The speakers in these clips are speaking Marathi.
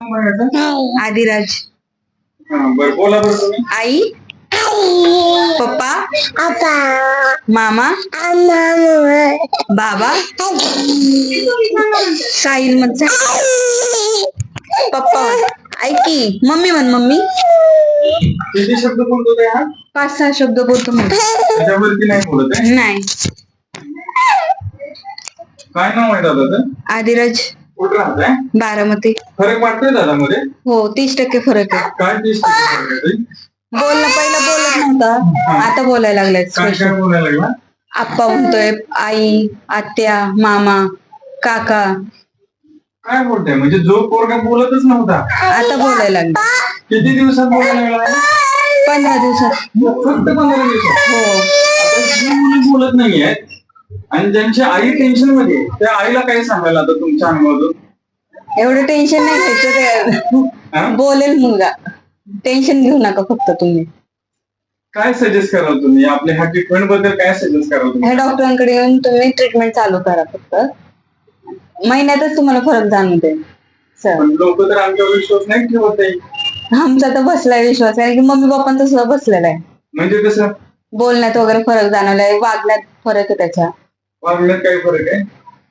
आदिराज. बरं बोला बरं तुम्ही. आई, पप्पा, मामा, बाबा, साहिल मग पप्पा ऐक की मम्मी म्हण मम्मी. किती शब्द बोलतो ते हा? 5-6 शब्द बोलतो म्हणजे त्याच्यावरती नाही बोलत आहे. नाही. काय नाव आहे दादाचं? आदिराज. कुठं राहताय? बारामती. फरक वाटतोय दादामध्ये? हो 30% फरक आहे. काय 30% फरक आहे ताई? बोलणं पहिला बोलत नव्हता, आता बोलायला लागलाय. काय काय बोलायला लागला? आप्पा म्हणतोय, आई, आत्या, मामा, काका. काय बोलताय? म्हणजे जो पोरगा बोलतच नव्हता आता बोलायला लागला. किती दिवसात बोलायला लागला? 15 दिवसात. फक्त 15 दिवसात. हो. आता जी मुलं बोलत नाहीयेत आणि ज्यांची आई टेन्शन मध्ये आहे, त्या आईला काय सांगायला आता तुमच्या अनुभवातून? एवढं टेन्शन नाही घ्यायचं, बोलेल मुलगा. टेन्शन घेऊ नका फक्त तुम्ही. काय सजेस्ट कराल तुम्ही? आपल्या ह्या ट्रीटमेंट बद्दल काय सजेस्ट कराल तुम्ही? ह्या डॉक्टरांकडे येऊन तुम्ही ट्रीटमेंट चालू करा. फक्त महिन्यातच तुम्हाला फरक जाणवते सर. लोक तर आमच्यावर विश्वास नाही ठेवत आहे. आमचा तर बसलाय विश्वास आहे की मम्मी पप्पांचा सुद्धा बसलेला आहे. म्हणजे कसं? बोलण्यात वगैरे फरक जाणवलाय, वागण्यात फरक आहे त्याच्या. वागण्यात काय फरक आहे?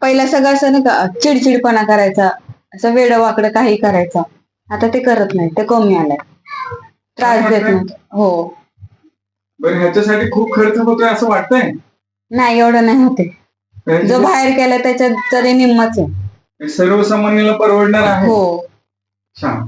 पहिला सगळं असं नाही का चिडचिडपणा करायचा, असं वेडं वाकडं काही करायचा. आता ते करत नाही, ते कमी आलाय. त्रास देत नाही. हो. बरं ह्याच्यासाठी खूप खर्च होतोय असं वाटतंय? नाही एवढं नाही होते. जो बाहेर केला त्याच्यात तरी निम्मच आहे. सर्वसामान्याला परवडणार आहे. हो. छान.